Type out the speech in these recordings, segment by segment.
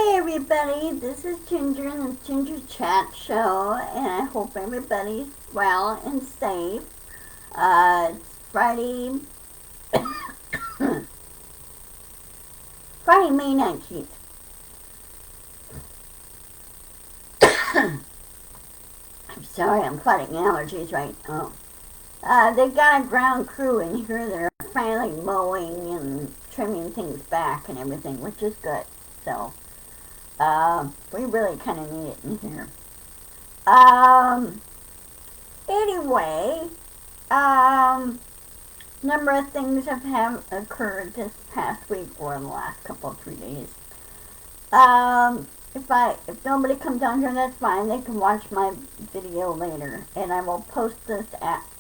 Hi everybody, this is Ginger in the Ginger Chat Show, and I hope everybody's well and safe. It's Friday, Friday, May 19th. I'm sorry, I'm fighting allergies right now. They got a ground crew in here. They're finally mowing and trimming things back and everything, which is good. So, we really kind of need it in here. Anyway, number of things have occurred this past week or the last couple of 3 days. If nobody comes down here, that's fine. They can watch my video later, and I will post this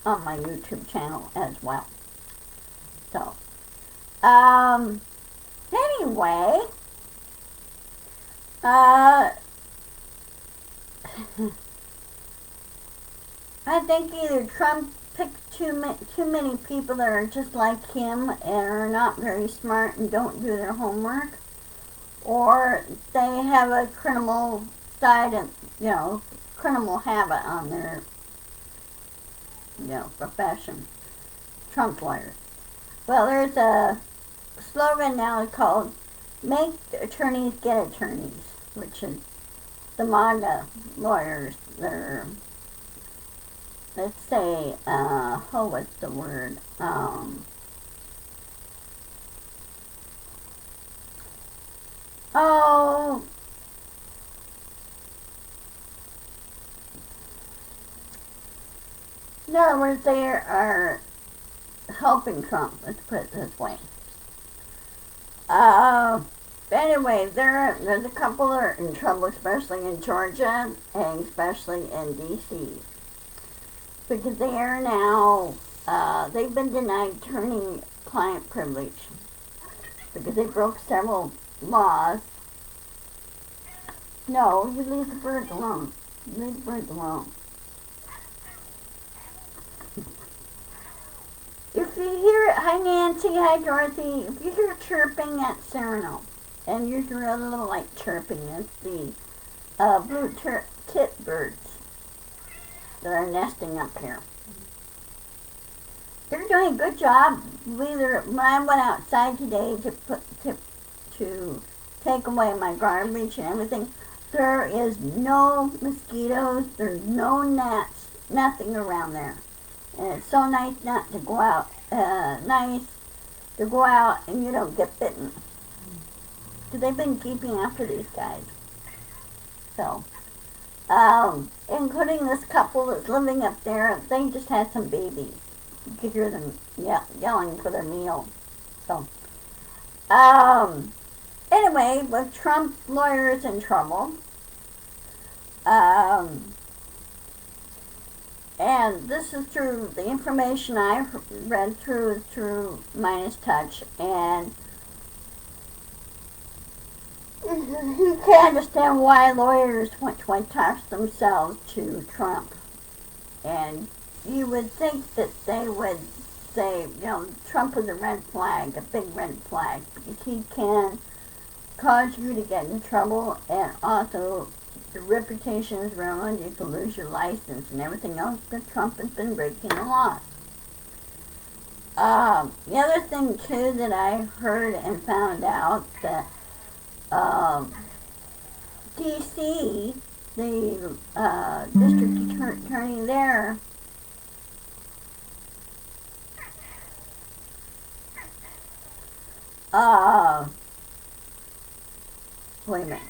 on my YouTube channel as well. So, anyway, I think either Trump picked too many people that are just like him and are not very smart and don't do their homework, or they have a criminal side and, criminal habit on their, profession. Trump lawyers. Well, there's a slogan now called "Make attorneys get attorneys," which is the MAGA lawyers. They're, let's say, what's the word? In other words, they are helping Trump, let's put it this way. Anyway, there's a couple that are in trouble, especially in Georgia and especially in D.C. because they are now, they've been denied attorney-client privilege because they broke several laws. No, you leave the birds alone. Leave the birds alone. If you hear, hi Nancy, hi Dorothy, if you hear chirping at Sereno, and you hear a little like chirping, it's the blue tit birds that are nesting up here. They're doing a good job. When I went outside today to take away my garbage and everything, there is no mosquitoes, there's no gnats, nothing around there. And it's so nice not to go out, and you don't get bitten. Because they've been keeping after these guys. So, including this couple that's living up there, they just had some babies. You could hear them yelling for their meal. So, anyway, with Trump lawyers in trouble, and this is through the information I read through Minus Touch, and you can't understand why lawyers went to attach themselves to Trump. And you would think that they would say, Trump is a red flag, a big red flag, because he can cause you to get into trouble, and also your reputation is ruined, you can lose your license and everything else, but Trump has been breaking the law. The other thing, too, that I heard and found out, that D.C., the district attorney there, wait a minute,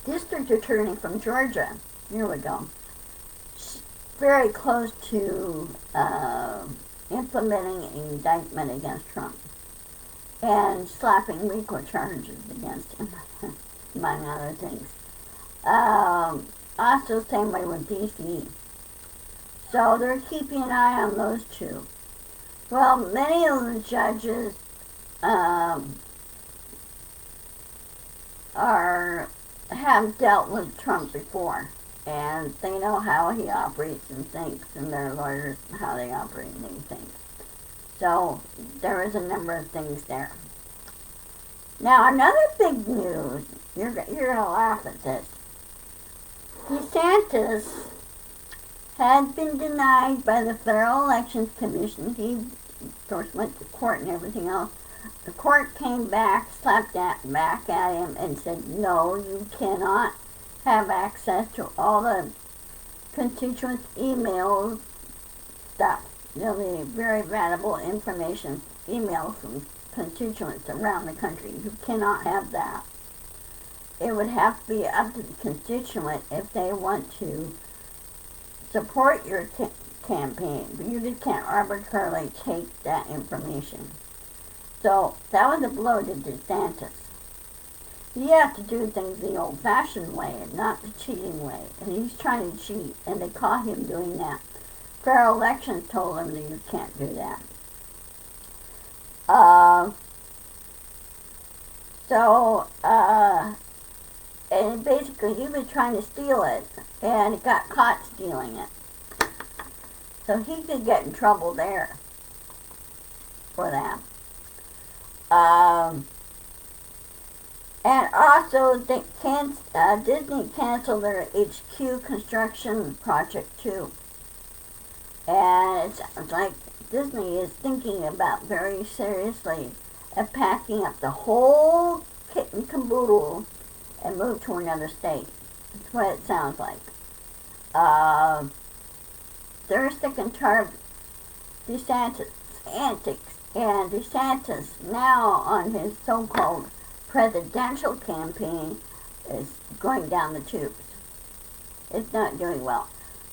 district attorney from Georgia, here we go, very close to implementing an indictment against Trump and slapping RICO charges against him, among other things. Also, same way with D.C. So they're keeping an eye on those two. Well, many of the judges have dealt with Trump before, and they know how he operates and thinks, and their lawyers, how they operate and they think. So there is a number of things there. Now, another big news, you're going to laugh at this. DeSantis had been denied by the Federal Elections Commission. He, of course, went to court and everything else. The court came back, slapped that back at him and said, no, you cannot have access to all the constituents' emails stuff. The very valuable information, emails from constituents around the country. You cannot have that. It would have to be up to the constituent if they want to support your campaign, but you just can't arbitrarily take that information. So that was a blow to DeSantis. You have to do things the old-fashioned way and not the cheating way. And he's trying to cheat, and they caught him doing that. Fair Elections told him that you can't do that. And basically he was trying to steal it, and he got caught stealing it. So he could get in trouble there for that. And also, Disney canceled their HQ construction project too. And it sounds like Disney is thinking about very seriously of packing up the whole kit and caboodle and move to another state. That's what it sounds like. They're sick and tired of DeSantis' antics, and DeSantis now on his so-called presidential campaign is going down the tubes. It's not doing well.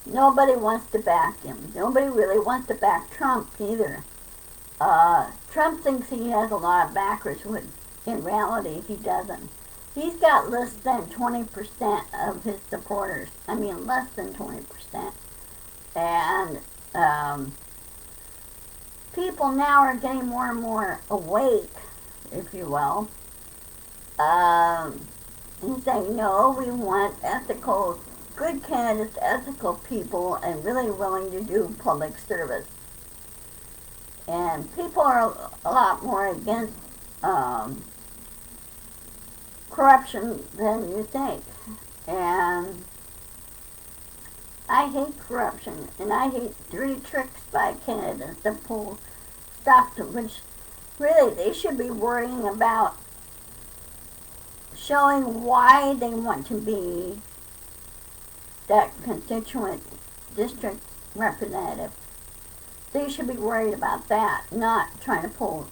Nobody wants to back him. Nobody really wants to back Trump either. Trump thinks he has a lot of backers when in reality he doesn't. He's got less than 20% of his supporters. I mean, less than 20%. And people now are getting more and more awake, if you will, and saying, no, we want ethical, good candidates, ethical people, and really willing to do public service. And people are a lot more against corruption than you think. And I hate corruption, and I hate dirty tricks by candidates that pull stuff to which really they should be worrying about showing why they want to be that constituent district representative. They should be worried about that, not trying to pull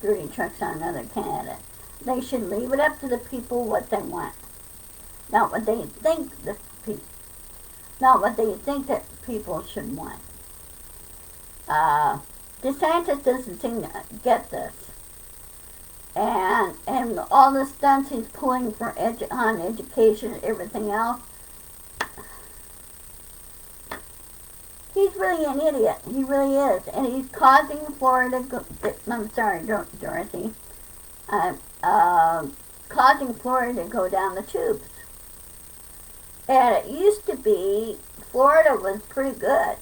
dirty tricks on another candidate. They should leave it up to the people what they want, not what they think that people should want. DeSantis doesn't seem to get this, and all the stunts he's pulling for on education and everything else. He's really an idiot. He really is, and he's causing Florida. I'm sorry, Dorothy. Causing Florida to go down the tubes. And it used to be Florida was pretty good,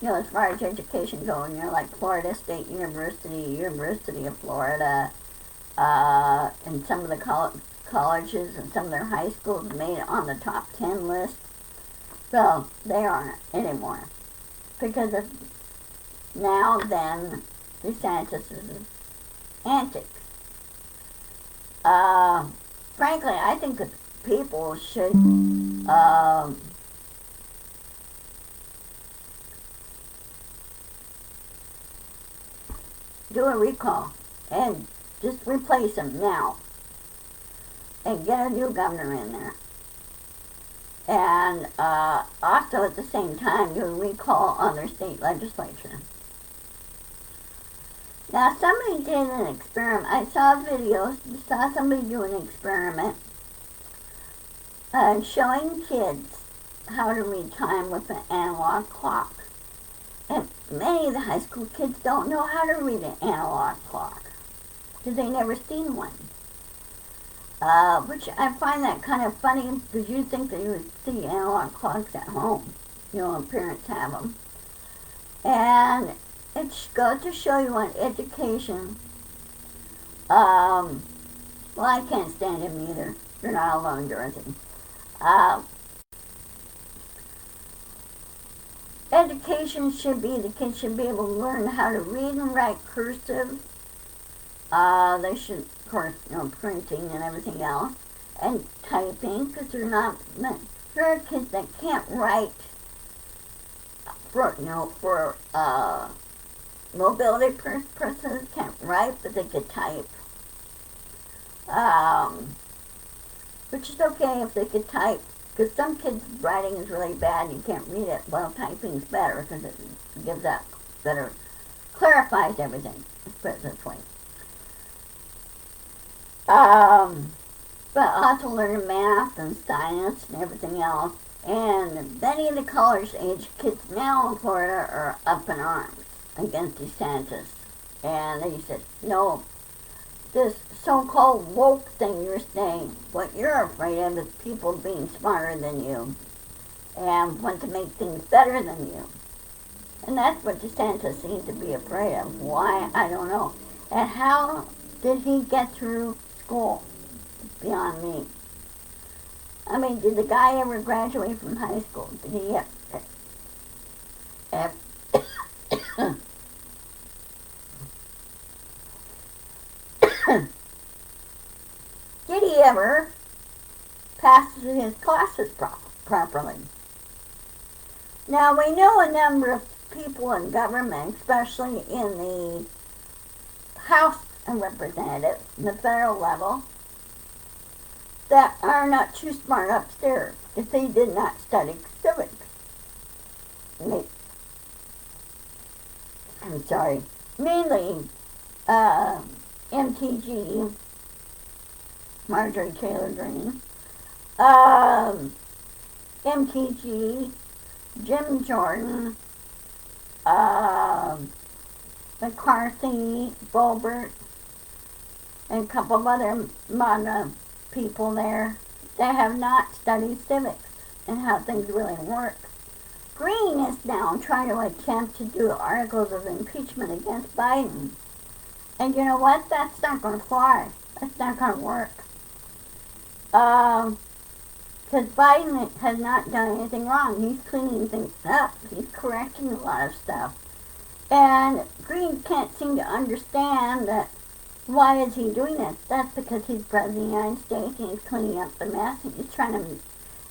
as far as education goes. Like Florida State University, University of Florida, and some of the colleges and some of their high schools made it on the top 10 list. So they aren't anymore. Because of now then DeSantis' antics. Frankly, I think that people should do a recall and just replace him now and get a new governor in there. And also at the same time do a recall on their state legislature. Now somebody did an experiment. I saw somebody do an experiment showing kids how to read time with an analog clock. And many of the high school kids don't know how to read an analog clock because they never seen one. Which I find that kind of funny because you'd think that you would see analog clocks at home. Parents have them. And it goes to show you on education, Well, I can't stand him either. You're not alone, Dorothy. Uh, Education should be, the kids should be able to learn how to read and write cursive. They should, of course, printing and everything else, and typing, because there are kids that can't write for mobility persons can't write, but they could type. Um, which is okay if they could type, because some kids' writing is really bad and you can't read it. Well, typing's better because it gives that better, clarifies everything. Let's put it this way. But also learning math and science and everything else. And many of the college age kids now in Florida are up in arms against DeSantis. And they said, no, this so-called woke thing you're saying, what you're afraid of is people being smarter than you and want to make things better than you. And that's what DeSantis seems to be afraid of. Why? I don't know. And how did he get through school? It's beyond me. I mean, did the guy ever graduate from high school? Did he ever did he ever pass his classes properly? Now, we know a number of people in government, especially in the House of Representatives, the federal level, that are not too smart upstairs if they did not study civics. I'm sorry, mainly MTG, Marjorie Taylor Greene, MTG, Jim Jordan, McCarthy, Boebert, and a couple of other people there that have not studied civics and how things really work. Green is now trying to attempt to do articles of impeachment against Biden. And you know what? That's not going to fly. That's not going to work. Because Biden has not done anything wrong. He's cleaning things up. He's correcting a lot of stuff. And Green can't seem to understand that. Why is he doing this? That's because he's president of the United States and he's cleaning up the mess and he's trying to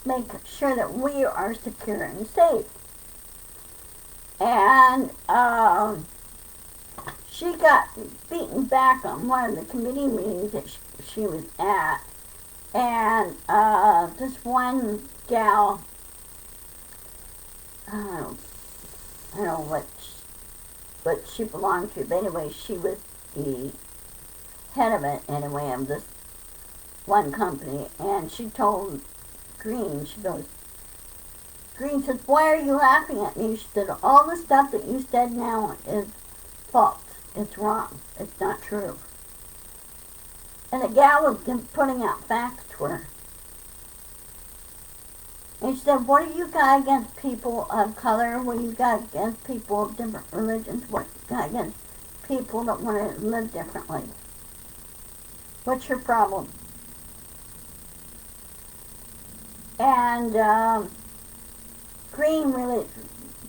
make sure that we are secure and safe. And she got beaten back on one of the committee meetings that she was at. And this one gal, I don't know what she belonged to, but anyway, she was the head of it anyway, of this one company, and she told Green, she goes, Green says, why are you laughing at me? She said, all the stuff that you said now is false. It's wrong. It's not true. And the gal was putting out facts to her. And she said, what do you got against people of color? What do you got against people of different religions? What do you got against people that want to live differently? What's your problem? And Green really,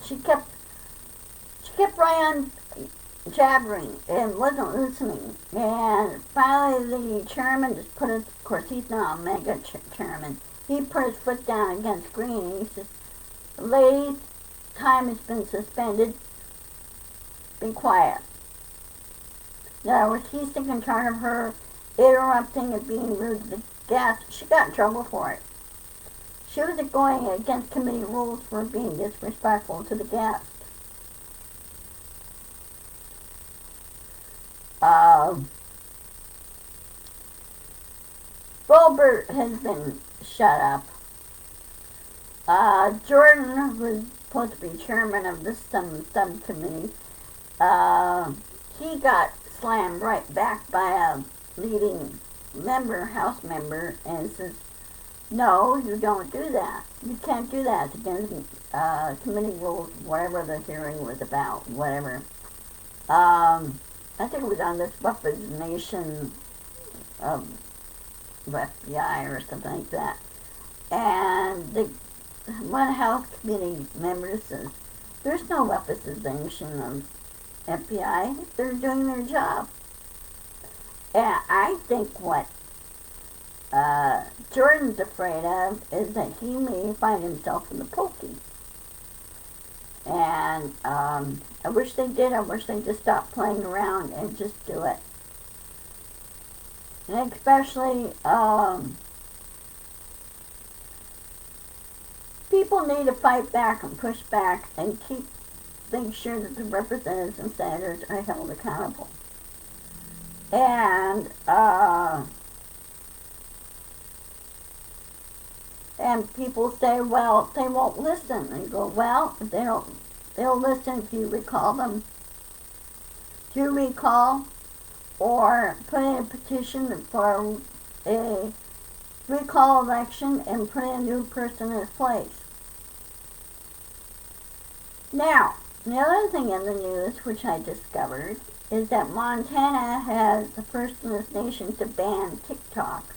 she kept right on jabbering and wasn't listening. And finally the chairman just put his, of course he's not a mega chairman, he put his foot down against Green and he says, ladies, time has been suspended, be quiet. In other words, he's taking charge of her interrupting and being rude to the guests. She got in trouble for it. She was going against committee rules for being disrespectful to the guests. Boebert has been shut up. Jordan was supposed to be chairman of this subcommittee. He got slammed right back by a leading member, House member, and says, no, you don't do that. You can't do that. It's against committee rules, whatever the hearing was about, whatever. I think it was on this weaponization of FBI or something like that. And the one House Committee member says, there's no weaponization of FBI. They're doing their job. And I think what Jordan's afraid of is that he may find himself in the pokey. And I wish they did. I wish they just stopped playing around and just do it. And especially, people need to fight back and push back and make sure that the representatives and senators are held accountable. And people say, well, they won't listen. And you go, well, if they'll listen if you recall them. Do recall or put in a petition for a recall election and put in a new person in his place. Now, the other thing in the news, which I discovered, is that Montana has the first in this nation to ban TikTok.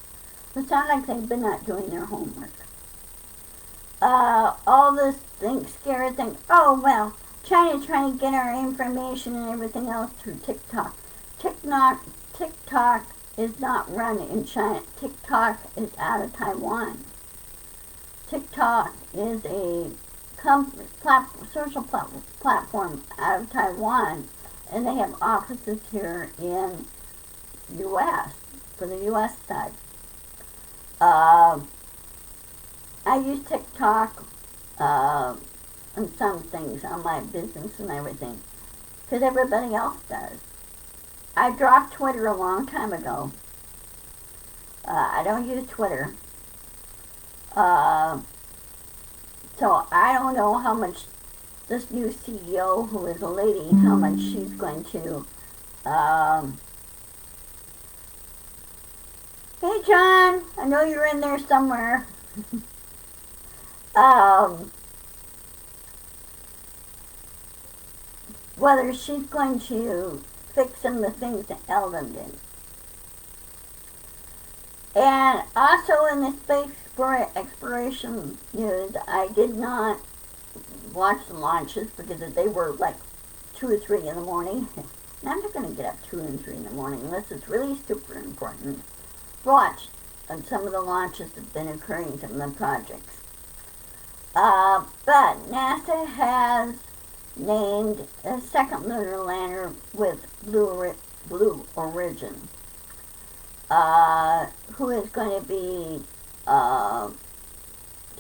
It sounds like they've been not doing their homework. All this scary thing, oh, well, China's trying to get our information and everything else through TikTok. TikTok is not run in China. TikTok is out of Taiwan. TikTok is a social platform out of Taiwan, and they have offices here in U.S. for the U.S. side. I use TikTok on some things on my business and everything, because everybody else does. I dropped Twitter a long time ago. I don't use Twitter. So I don't know how much this new CEO, who is a lady, how much she's going to, hey John, I know you're in there somewhere. Whether she's going to fix some of the things that Eldon did. And also in the space exploration news, I did not watch the launches because they were like 2 or 3 in the morning. And I'm not going to get up 2 and 3 in the morning unless it's really super important. Watch on some of the launches that have been occurring from the projects. But NASA has named a second lunar lander with Blue Origin, who is going to be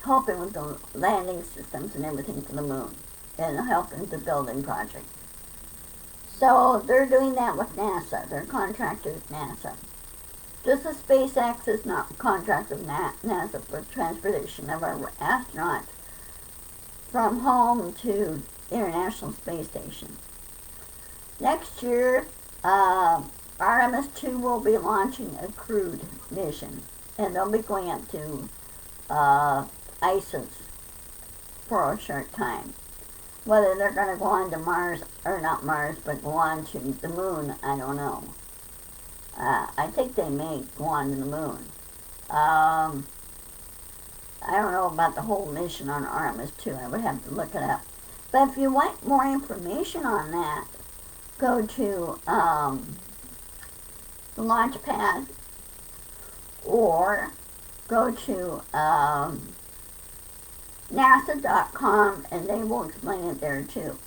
helping with the landing systems and everything for the moon and helping the building project. So they're doing that with NASA. They're contracted with NASA. Just as SpaceX is not contracted with NASA for transportation of our astronauts from home to International Space Station. Next year, Artemis 2 will be launching a crewed mission, and they'll be going up to ISIS for a short time. Whether they're going to go on to Mars, or not Mars, but go on to the moon, I don't know. I think they may go on to the moon. I don't know about the whole mission on Artemis 2. I would have to look it up. But if you want more information on that, go to the launch pad or go to NASA.com and they will explain it there too,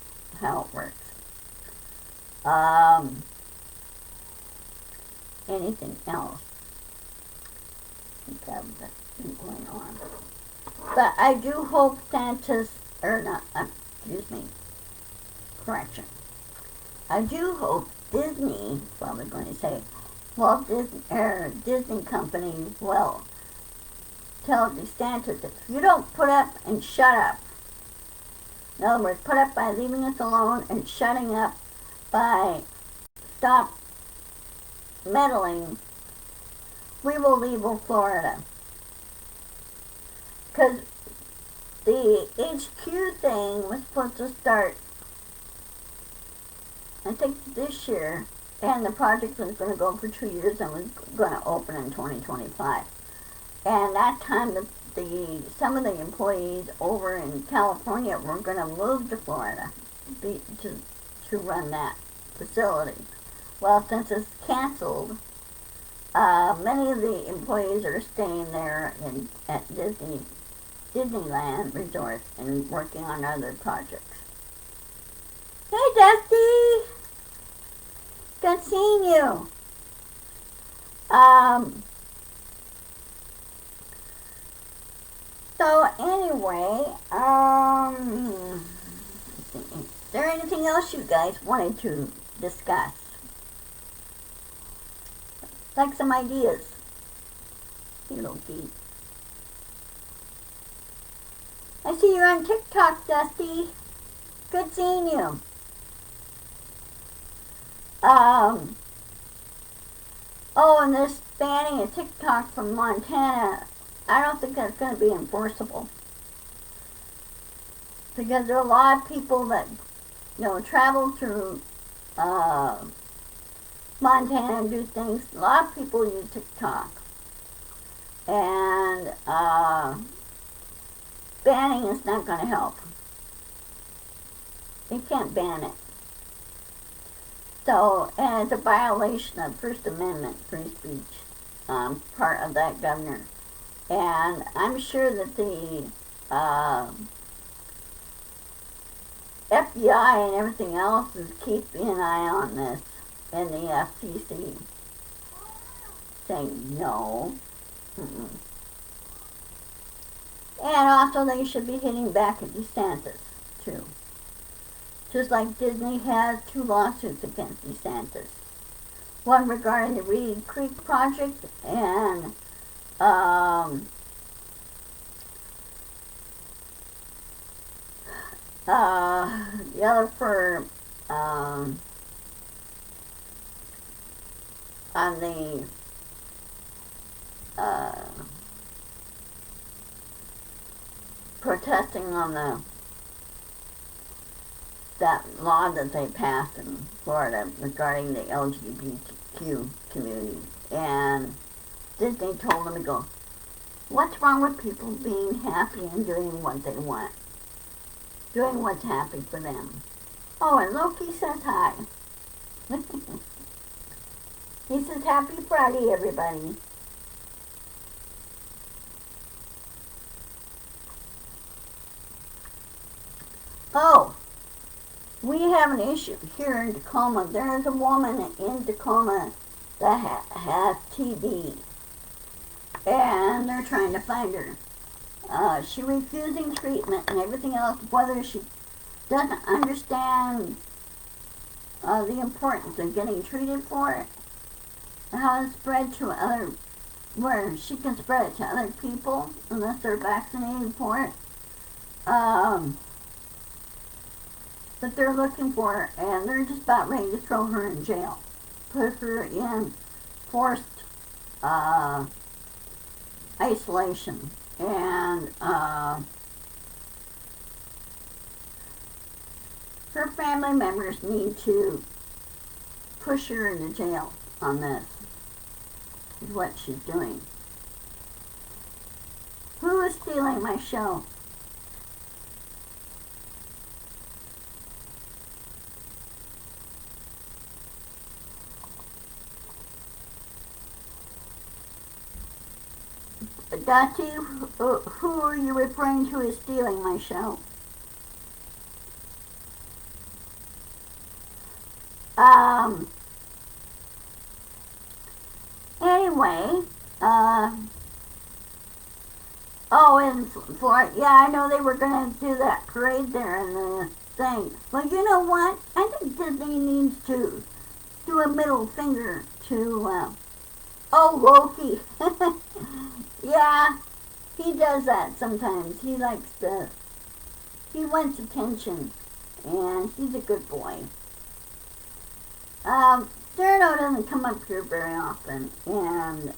how it works. Anything else? I think that was been going on. But I do hope Santa's, or not, excuse me, correction. I do hope Disney, probably going to say, Walt Disney, Disney Company will tell the Santa that if you don't put up and shut up, in other words, put up by leaving us alone and shutting up by stop meddling, we will leave Florida. Because the HQ thing was supposed to start, I think, this year, and the project was going to go for 2 years and was going to open in 2025. And that time, some of the employees over in California were going to move to Florida to run that facility. Well, since it's canceled, many of the employees are staying there at Disneyland Resort and working on other projects. Hey, Dusty! Good seeing you. So anyway, is there anything else you guys wanted to discuss? Like some ideas. You little geek. I see you're on TikTok, Dusty. Good seeing you. Oh, and this banning of TikTok from Montana, I don't think that's going to be enforceable. Because there are a lot of people that, travel through Montana and do things. A lot of people use TikTok. And banning is not going to help. You can't ban it. So, and it's a violation of First Amendment free speech, part of that governor. And I'm sure that the FBI and everything else is keeping an eye on this, and the FCC saying no. Mm-mm. And also they should be hitting back at DeSantis, too. Just like Disney has 2 lawsuits against DeSantis. One regarding the Reed Creek project and the other for on the protesting on that law that they passed in Florida regarding the LGBTQ community. And Disney told them to go, what's wrong with people being happy and doing what they want? Doing what's happy for them. Oh, and Loki says hi. He says, Happy Friday, everybody. Oh, we have an issue here in Tacoma. There is a woman in Tacoma that has TB, and they're trying to find her. She's refusing treatment and everything else, whether she doesn't understand the importance of getting treated for it, and how to spread to where she can spread it to other people unless they're vaccinated for it. But they're looking for her, and they're just about ready to throw her in jail. Put her in forced isolation. And her family members need to push her into jail on this, is what she's doing. Who is stealing my show? Dottie, who are you referring to as stealing my show? Anyway, oh, in Florida, yeah, I know they were going to do that parade there and the thing. Well, you know what? I think Disney needs to do a middle finger to, oh, Loki. Yeah, he does that sometimes. He wants attention, and he's a good boy. Cyrano doesn't come up here very often, and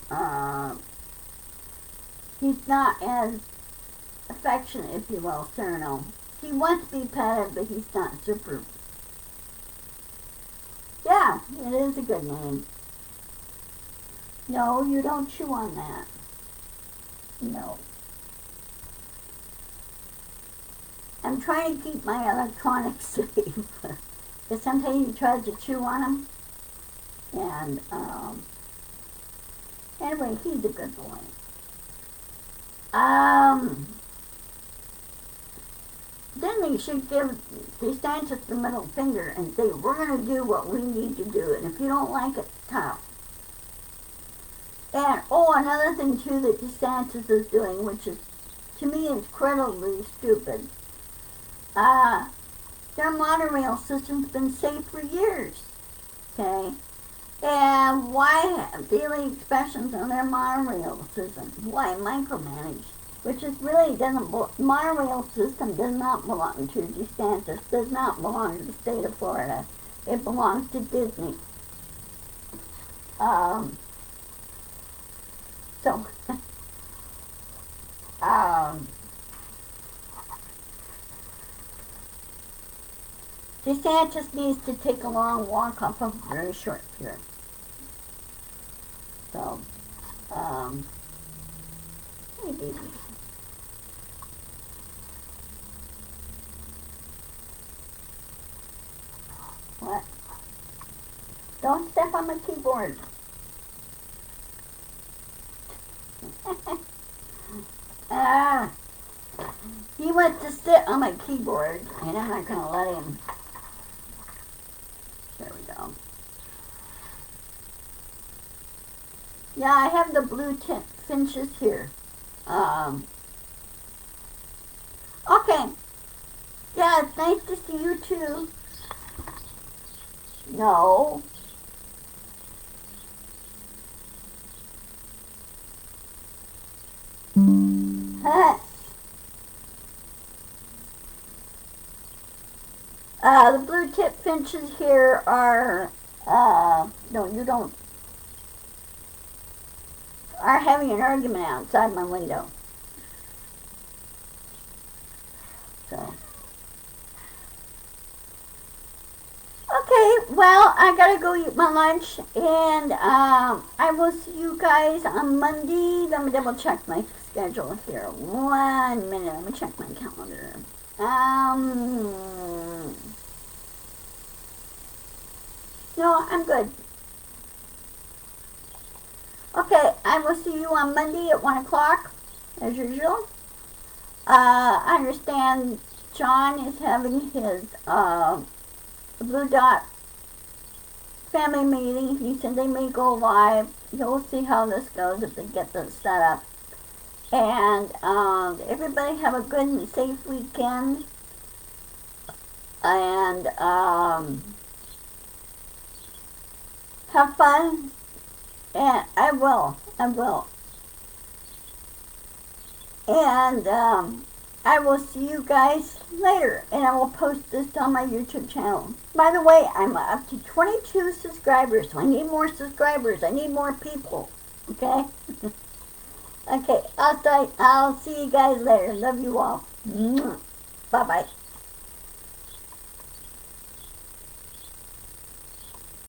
he's not as affectionate, if you will, Cyrano. He wants to be petted, but he's not super. Yeah, it is a good name. No, you don't chew on that. No. I'm trying to keep my electronics safe. Because sometimes you try to chew on them. And, anyway, he's a good boy. Then they should give DeSantis the middle finger and say, we're going to do what we need to do. And if you don't like it, tough. And, oh, another thing, too, that DeSantis is doing, which is, to me, incredibly stupid. Their monorail system's been safe for years, okay? And why daily inspections on their monorail system? Why micromanage? Which is really doesn't, monorail system does not belong to DeSantis, does not belong to the state of Florida. It belongs to Disney. So, DeSantis needs to take a long walk off of a very short pier. So, hey baby. What? Don't step on my keyboard. He wants to sit on my keyboard, and I'm not going to let him. There we go. Yeah, I have the blue tint finches here. Okay. Yeah, it's nice to see you too. No. The blue tip finches here are, no, you don't, are having an argument outside my window. So. Okay, well, I gotta go eat my lunch, and I will see you guys on Monday. Let me double check my schedule here. 1 minute, let me check my calendar. No, I'm good. Okay, I will see you on Monday at 1 o'clock, as usual. I understand John is having his Blue Dot family meeting. He said they may go live. You'll see how this goes if they get this set up. And everybody have a good and safe weekend. And have fun. And I will. And I will see you guys later, and I will post this on my YouTube channel. By the way, I'm up to 22 subscribers, so I need more subscribers. I need more people, okay? Okay, I'll see you guys later. Love you all. Bye-bye.